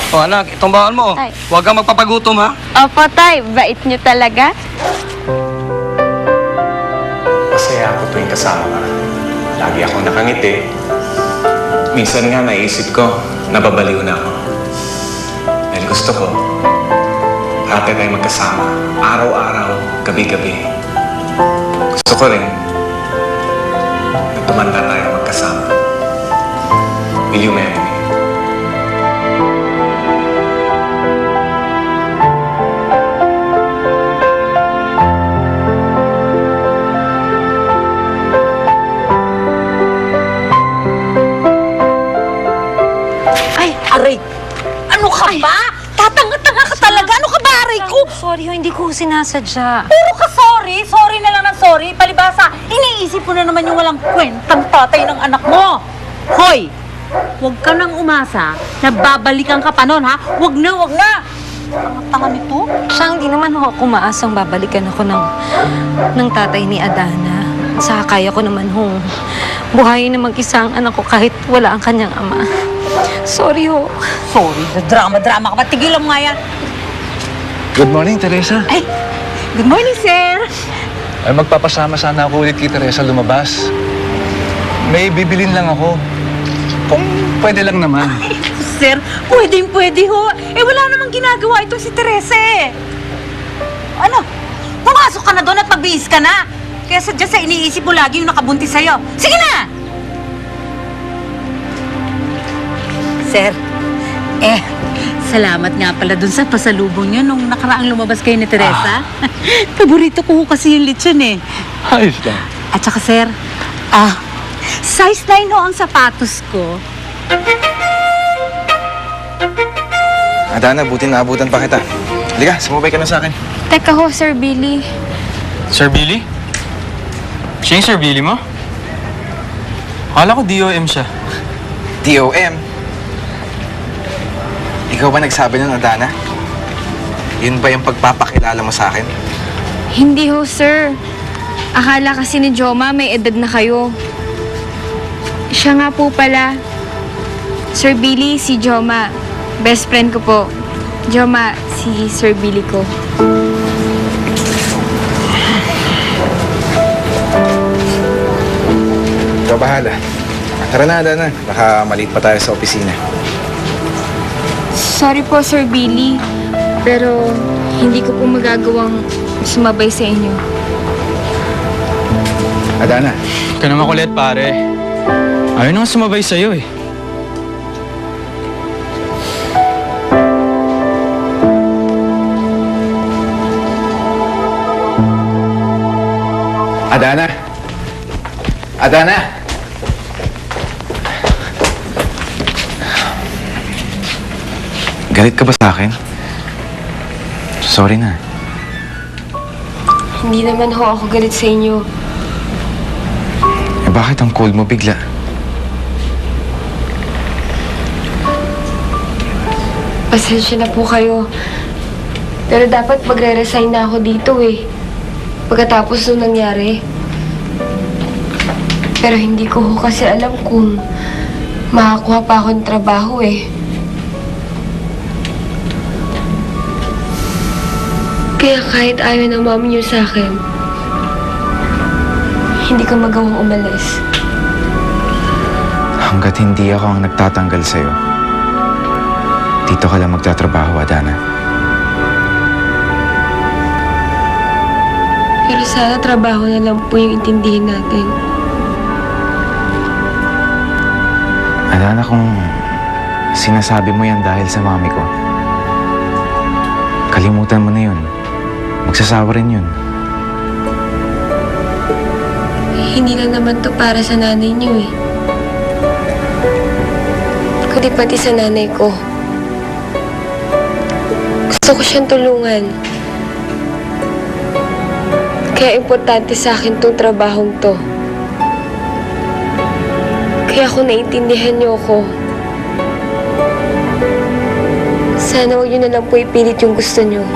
O anak, itong bawal mo. Tay. Huwag kang magpapagutom, ha? Opo, tay. Bait niyo talaga. Masaya ako tuwing kasama ka. Lagi akong nakangiti. Minsan nga naisip ko, nababaliw na ako. Dahil gusto ko, parati tayo magkasama. Araw-araw, gabi-gabi. Gusto ko rin, na tumanda tayo magkasama. Will you marry me? Aray! Ano ka ba? Tatanga-tanga ka talaga. Ano ka ba, aray ko? Sorry, hindi ko sinasadya. Puro ka sorry. Sorry na lang ng sorry. Palibasa, iniisip mo na naman yung walang kwentang tatay ng anak mo. Hoy! Huwag ka nang umasa na babalikan ka pa nun, ha? Huwag na, huwag na! Tanga nito? Siya, hindi naman ako kumaasang babalikan ako ng tatay ni Adana. Saka kaya ko naman buhayin na mag-isa ang anak ko kahit wala ang kanyang ama. Sorry ho. Sorry, drama-drama ka pa. Tigilan mo nga yan. Good morning, Teresa. Ay, good morning, sir. Ay, magpapasama sana ako ulit kay Teresa lumabas. May bibilin lang ako. Kung pwede lang naman. Sir, pwede ho. Eh, wala namang ginagawa itong si Teresa eh. Ano? Pumasok ka na doon at magbihis ka na. Kaya sadya sa iniisip mo lagi yung nakabuntis sa'yo. Sige na! Sir, salamat nga pala dun sa pasalubong niyo nung nakaraang lumabas kayo ni Teresa. Paborito ko ho kasi yung lechon eh. Ayos lang. At saka sir, size 9 ho ang sapatos ko. Adana, buti naabutan pa kita. Halika, sumubay ka na sa akin. Teka ho, Sir Billy. Sir Billy? Siya yung Sir Billy mo? Akala ko DOM siya. DOM? Ikaw ba nagsabi nun, Adana? Yun ba yung pagpapakilala mo sa akin? Hindi ho, sir. Akala kasi ni Joma may edad na kayo. Siya nga po pala. Sir Billy, si Joma. Best friend ko po. Joma, si Sir Billy ko. Ikaw bahala. Tara na, Adana. Baka maliit pa tayo sa opisina. Sorry po, Sir Billy. Pero hindi ko po magagawang sumabay sa inyo. Adana. Ka na makulit, pare. Ayaw naman sumabay sa'yo eh. Adana! Adana! Galit ka ba sa akin? Sorry na. Hindi naman ho ako galit sa inyo. Eh bakit ang cold mo bigla? Pasensya na po kayo. Pero dapat magre-resign na ako dito eh. Pagkatapos nung nangyari. Pero hindi ko ho kasi alam kung makakuha pa ako ng trabaho eh. Kaya kahit ayaw ng mami niyo sa akin, hindi ko magawang umalis. Hanggat hindi ako ang nagtatanggal sa'yo, dito ka lang magtatrabaho, Adana. Pero sana trabaho na lang po yung intindihin natin. Adana, kung sinasabi mo yan dahil sa mami ko, kalimutan mo na yun. Magsasawa rin yun. Hindi lang naman to para sa nanay niyo eh. Kundi pati sa nanay ko. Gusto ko siyang tulungan. Kaya importante sa akin tong trabahong to. Kaya kung naiintindihan niyo ako, sana huwag niyo na lang po ipilit yung gusto niyo.